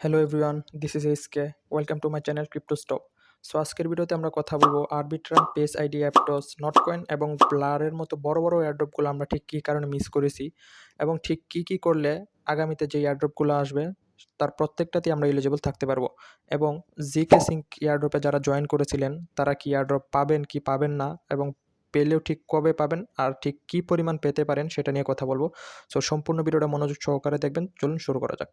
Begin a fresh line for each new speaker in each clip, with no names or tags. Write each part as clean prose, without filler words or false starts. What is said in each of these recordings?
Hello everyone, this is SK. Welcome to my channel crypto stock. So আজকের ভিডিওতে আমরা কথা বলবো আরবিট্রাম, পেস আইডি, অ্যাপটস, নটকয়েন এবং ব্লারের মতো বড় বড় এয়ারড্রপগুলো আমরা ঠিক কী কারণে মিস করেছি এবং ঠিক কী কী করলে আগামীতে যে এয়ারড্রপগুলো আসবে তার প্রত্যেকটাতেই আমরা এলিজিবল থাকতে পারবো। এবং জিকে সিঙ্ক এয়ারড্রপে যারা জয়েন করেছিলেন তারা কি এয়ারড্রপ পাবেন কি পাবেন না, এবং পেলেও ঠিক কবে পাবেন আর ঠিক কী পরিমাণ পেতে পারেন সেটা নিয়ে কথা বলবো। সো সম্পূর্ণ ভিডিওটা মনোযোগ সহকারে দেখবেন। চলুন শুরু করা যাক।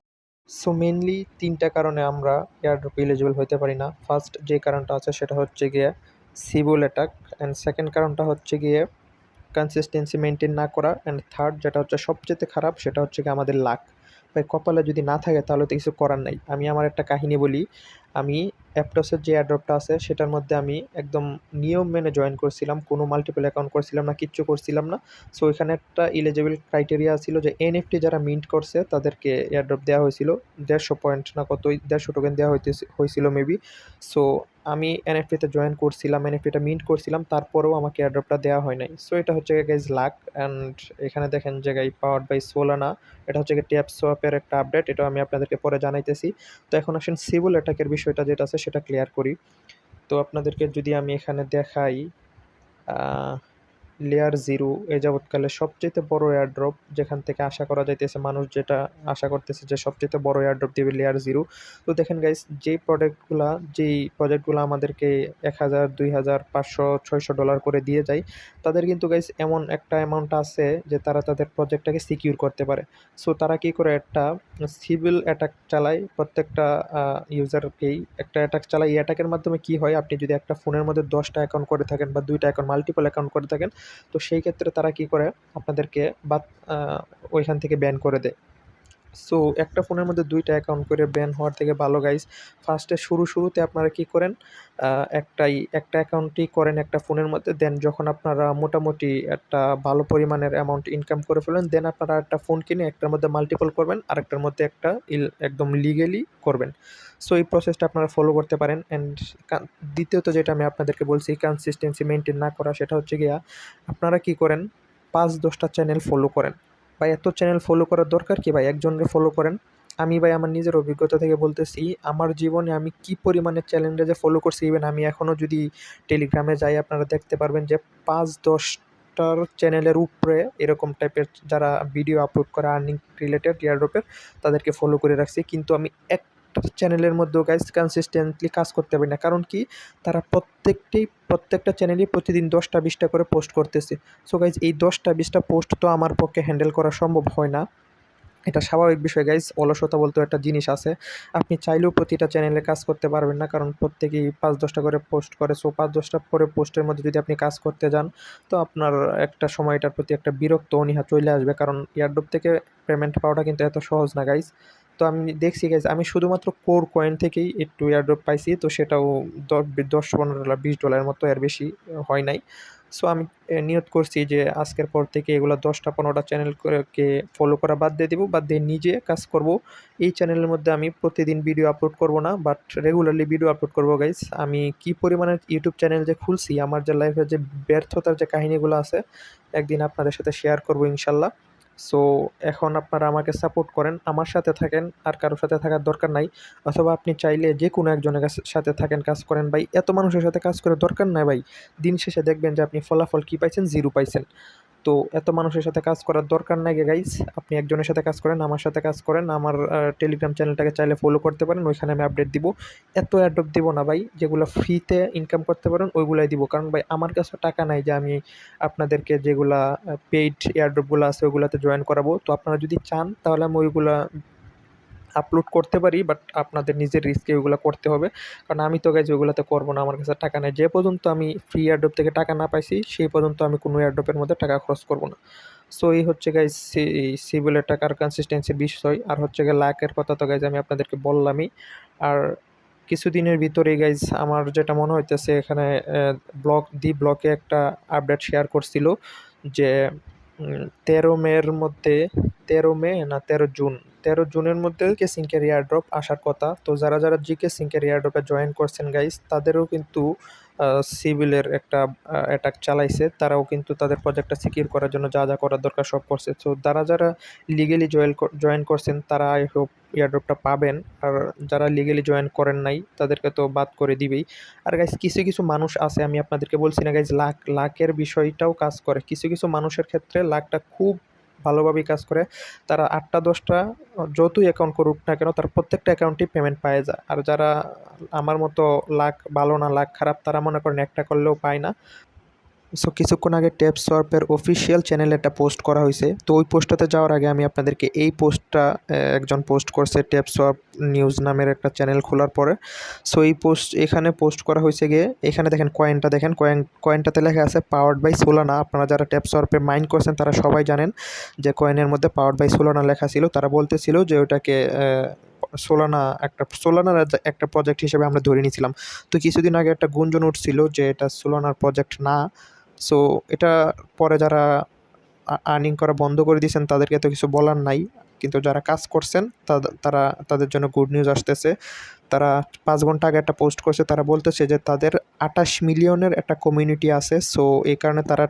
সো মেইনলি ৩টা কারণে আমরা এয়ারড্রপ এলিজিবল হতে পারি না। ফার্স্ট যে কারণটা আছে সেটা হচ্ছে গিয়ে সিবুল অ্যাটাক, অ্যান্ড সেকেন্ড কারণটা হচ্ছে গিয়ে কনসিস্টেন্সি মেনটেন না করা, অ্যান্ড থার্ড যেটা হচ্ছে সবচেয়ে খারাপ সেটা হচ্ছে গিয়ে আমাদের লাক। ভাই কপালে যদি না থাকে তাহলে তো কিছু করার নাই। আমি আমার একটা কাহিনী বলি। আমি অ্যাপটসের যে এয়ারড্রপটা আছে সেটার মধ্যে আমি একদম নিয়ম মেনে জয়েন করছিলাম। কোনো মাল্টিপল অ্যাকাউন্ট করছিলাম না, কিচ্ছু করছিলাম না। সো এখানে একটা এলিজিবল ক্রাইটেরিয়া ছিল যে এনএফটি যারা মিন্ট করছে তাদেরকে এয়ারড্রপ দেওয়া হয়েছিল। ১৫০ পয়েন্ট না কত, ১৫০ টোকেন দেওয়া হয়েছিল মেবি। সো আমি এনএফটিতে জয়েন করছিলাম, এনএফটিটা মিন্ট করছিলাম, তারপরেও আমাকে এয়ারড্রপটা দেওয়া হয় নাই। সো এটা হচ্ছে গাইজ লাক। অ্যান্ড এখানে দেখেন যে গাই পাওয়ার্ড বাই সোলানা, এটা হচ্ছে ট্যাপ সোয়াপের একটা আপডেট, এটা আমি আপনাদেরকে পরে জানাইতেছি। তো এখন আসেন সিবুল অ্যাটাকের বিষয়টা যেটা আছে সেটা ক্লিয়ার করি। তো আপনাদেরকে যদি আমি এখানে দেখাই, লেয়ার 0 এ যাবৎকালে সবচাইতে বড় এয়ারড্রপ যেখান থেকে আশা করা যাইতেছে, মানুষ যেটা আশা করতেছে যে সবচাইতে বড় এয়ারড্রপ দিবে লেয়ার 0। তো দেখেন গাইস, যেই প্রজেক্টগুলো আমাদেরকে ১,০০০, ২,০০০, ৫০০, $৬০০ করে দিয়ে যায়, তাদের কিন্তু গাইস এমন একটা অ্যামাউন্ট আছে যে তারা তাদের প্রজেক্টটাকে সিকিউর করতে পারে। সো তারা কি করে, একটা সিভিল অ্যাটাক চালায় প্রত্যেকটা ইউজারকেই একটা অ্যাটাক চালায়। এই অ্যাটাকের মাধ্যমে কি হয়, আপনি যদি একটা ফোনের মধ্যে 10টা অ্যাকাউন্ট করে থাকেন বা 2টা অ্যাকাউন্ট, মাল্টিপল অ্যাকাউন্ট করে থাকেন, তো সেই ক্ষেত্রে তারা কি করে, আপনাদেরকে বাদ ওইখান থেকে ব্যান করে দেয়। সো একটা ফোনের মধ্যে 2টা অ্যাকাউন্ট করে ব্যান হওয়ার থেকে ভালো গাইজ, ফার্স্টে শুরুতে আপনারা কি করেন, একটা অ্যাকাউন্টই করেন একটা ফোনের মধ্যে। দেন যখন আপনারা মোটামুটি একটা ভালো পরিমাণের অ্যামাউন্ট ইনকাম করে ফেলেন, দেন আপনারা একটা ফোন কিনে একটার মধ্যে মাল্টিপল করবেন, আরেকটার মধ্যে একটা একদম লিগেলি করবেন। সো এই প্রসেসটা আপনারা ফলো করতে পারেন। অ্যান্ড দ্বিতীয়ত যেটা আমি আপনাদেরকে বলছি কনসিস্টেন্সি মেনটেন না করা, সেটা হচ্ছে গিয়া আপনারা কি করেন, ৫-১০টা চ্যানেল ফলো করেন। ভাই এত চ্যানেল ফলো করার দরকার কি ভাই, একজনকে ফলো করেন। আমি ভাই আমার নিজের অভিজ্ঞতা থেকে বলতেছি, আমার জীবনে আমি কি পরিমাণে চ্যানেলটা যে ফলো করছি, ইভেন আমি এখনও যদি টেলিগ্রামে যাই আপনারা দেখতে পারবেন যে ৫-১০টার চ্যানেলের উপরে এরকম টাইপের যারা ভিডিও আপলোড করে আর্নিং রিলেটেড এয়ারড্রপের, তাদেরকে ফলো করে রাখছি। কিন্তু আমি একটা চ্যানেলের মধ্যেও গাইজ কনসিস্টেন্টলি কাজ করতে পারি না। কারণ কি, তারা প্রত্যেকটা চ্যানেলই প্রতিদিন ১০টা-২০টা করে পোস্ট করতেছে। সো গাইজ এই ১০টা-২০টা পোস্ট তো আমার পক্ষে হ্যান্ডেল করা সম্ভব হয় না। এটা স্বাভাবিক বিষয় গাইজ, অলসতা বলতেও একটা জিনিস আছে। আপনি চাইলেও প্রতিটা চ্যানেলে কাজ করতে পারবেন না, কারণ প্রত্যেকেই ৫-১০টা করে পোস্ট করে। সো ৫-১০টা করে পোস্টের মধ্যে যদি আপনি কাজ করতে যান, তো আপনার একটা সময় এটার প্রতি একটা বিরক্ত অনীহা চলে আসবে, কারণ এয়ারড্রপ থেকে পেমেন্ট পাওয়াটা কিন্তু এত সহজ না গাইজ। তো আমি দেখছি গাইজ, আমি শুধুমাত্র কোর কয়েন থেকেই একটু এয়ারড্রপ পাইছি, তো সেটাও $10-15, $20 মতো, এর বেশি হয় নাই। সো আমি নিয়ত করছি যে আজকের পর থেকে এগুলো ১০টা-১৫টা চ্যানেল কে ফলো করা বাদ দিয়ে দিব, বাদ দিয়ে নিজে কাজ করব। এই চ্যানেলের মধ্যে আমি প্রতিদিন ভিডিও আপলোড করব না, বাট রেগুলারলি ভিডিও আপলোড করব গাইস। আমি কি পরিমাণে ইউটিউব চ্যানেল যে খুলছি, আমার যে লাইফের যে ব্যর্থতার যে কাহিনীগুলো আছে, একদিন আপনাদের সাথে শেয়ার করব ইনশাল্লাহ। সো এখন আপনারা আমাকে সাপোর্ট করেন, আমার সাথে থাকেন, আর কারো সাথে থাকার দরকার নাই। অথবা আপনি চাইলে যে কোনো একজনের সাথে থাকেন, কাজ করেন ভাই, এত মানুষের সাথে কাজ করে দরকার নাই ভাই। দিন শেষে দেখবেন যে আপনি ফলাফল কী পাইছেন, 0 পাইছেন। তো এত মানুষের সাথে কাজ করার দরকার নাই গাইস। আপনি একজনের সাথে কাজ করেন, আমার সাথে কাজ করেন। আমার টেলিগ্রাম চ্যানেলটাকে চাইলে ফলো করতে পারেন, ওইখানে আমি আপডেট দিব। এত অ্যাড্রপ দিব না ভাই, যেগুলো ফ্রিতে ইনকাম করতে পারেন ওইগুলাই দিব। কারণ ভাই আমার কাছে টাকা নাই যে আমি আপনাদেরকে যেগুলা পেইড এয়ারড্রপগুলো আছে ওইগুলাতে জয়েন করাবো। তো আপনারা যদি চান তাহলে আমি ওইগুলা আপলোড করতে পারি, বাট আপনাদের নিজের রিস্কে ওগুলো করতে হবে। কারণ আমি তো গাইজ ওগুলোতে করবো না, আমার কাছে টাকা নেই। যে পর্যন্ত আমি ফ্রি এয়ারড্রপ থেকে টাকা না পাইছি, সেই পর্যন্ত আমি কোনো এয়ারড্রপের মধ্যে টাকা খরচ করবো না। সো এই হচ্ছে গাইজ সিভিলের টাকার কনসিস্টেন্সির বিষয়। আর হচ্ছে গিয়ে লাকের কথা তো গাইজ আমি আপনাদেরকে বললামই। আর কিছুদিনের ভিতরেই গাইজ আমার যেটা মনে হইতেছে, এখানে ব্লকে একটা আপডেট শেয়ার করছিল যে ১৩ মের মধ্যে, ১৩ মে না ১৩ জুন, ১৩ জুনের মধ্যে সিঙ্কের এয়ারড্রপ আসার কথা। তো যারা জিকে সিঙ্কের এয়ারড্রপে জয়েন করছেন গাইস, তাদেরও কিন্তু সিভিলের একটা অ্যাটাক চালাইছে, তারাও কিন্তু তাদের প্রজেক্টটা সিকিউর করার জন্য যা করার দরকার সব করছে। সো যারা লিগেলি জয়েন করছেন তারা আই হোপ এয়ারড্রপটা পাবেন। আর যারা লিগেলি জয়েন করেন নাই তাদেরকে তো বাদ করে দিবেই। আর গাইজ কিছু মানুষ আছে, আমি আপনাদেরকে বলছি না গাইজ, লাকের বিষয়টাও কাজ করে। কিছু মানুষের ক্ষেত্রে লাকটা খুব ভালোভাবেই কাজ করে। তারা ৮টা ১০টা যতই অ্যাকাউন্ট করুক না কেন, তার প্রত্যেকটা অ্যাকাউন্টেই পেমেন্ট পায় যায়। আর যারা আমার মতো লাক ভালো না, লাক খারাপ, তারা মনে করেন একটা করলেও পায় না। সো কিছুক্ষণ আগে ট্যাপসোয়ার্পের অফিসিয়াল চ্যানেলে একটা পোস্ট করা হয়েছে। তো ওই পোস্টটাতে যাওয়ার আগে আমি আপনাদেরকে এই পোস্টটা একজন পোস্ট করছে ট্যাপসোয়ার্প নিউজ নামের একটা চ্যানেল খোলার পরে। সো এই এখানে পোস্ট করা হয়েছে গিয়ে, এখানে দেখেন কয়েনটা দেখেন, কয়েনটাতে লেখা আছে পাওয়ার্ড বাই সোলানা। আপনারা যারা ট্যাপসোয়ার্পে মাইন করছেন তারা সবাই জানেন যে কয়েনের মধ্যে পাওয়ার্ড বাই সোলানা লেখা ছিল। তারা বলতেছিল যে ওটাকে সোলানার একটা প্রজেক্ট হিসেবে আমরা ধরে নিয়েছিলাম। তো কিছুদিন আগে একটা গুঞ্জন উঠছিল যে এটা সোলানার প্রজেক্ট না। সো এটা পরে যারা আর্নিং করা বন্ধ করে দিয়েছেন তাদেরকে তো কিছু বলার নাই, কিন্তু যারা কাজ করছেন তারা তাদের জন্য গুড নিউজ আসতেছে। তারা ৫ ঘন্টা আগে একটা পোস্ট করছে, তারা বলতেছে যে তাদের ২৮ মিলিয়নের একটা কমিউনিটি আছে। সো এই কারণে তারা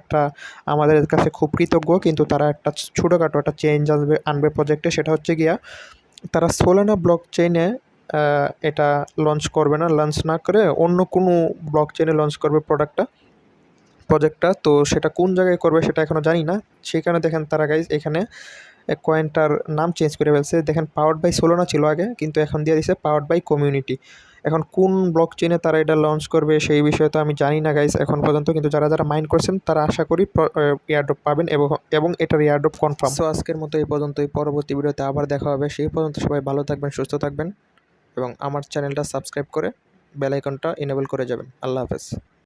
আমাদের কাছে খুব কৃতজ্ঞ, কিন্তু তারা একটা ছোটোখাটো একটা চেঞ্জ আনবে প্রজেক্টে। সেটা হচ্ছে গিয়া তারা সোলানা ব্লক চেইনে এটা লঞ্চ করবে না, লঞ্চ না করে অন্য কোনো ব্লক চেইনে লঞ্চ করবে প্রজেক্টটা। তো সেটা কোন জায়গায় করবে সেটা এখনও জানি না। সেখানে দেখেন তারা গাইজ এখানে কয়েনটার নাম চেঞ্জ করে ফেলছে। দেখেন পাওয়ার্ড বাই সোলানা ছিল আগে, কিন্তু এখন দিয়ে দিছে পাওয়ার্ড বাই কমিউনিটি। এখন কোন ব্লক চেইনে তারা এটা লঞ্চ করবে সেই বিষয়ে তো আমি জানি না গাইজ এখন পর্যন্ত, কিন্তু যারা মাইন্ড করছেন তারা আশা করি এয়ারড্রপ পাবেন এবং এটার এয়ারড্রপ কনফার্ম। সো আজকের মতো এই পর্যন্তই, পরবর্তী ভিডিওতে আবার দেখা হবে। সেই পর্যন্ত সবাই ভালো থাকবেন, সুস্থ থাকবেন এবং আমার চ্যানেলটা সাবস্ক্রাইব করে বেল আইকনটা এনেবল করে যাবেন। আল্লাহ হাফেজ।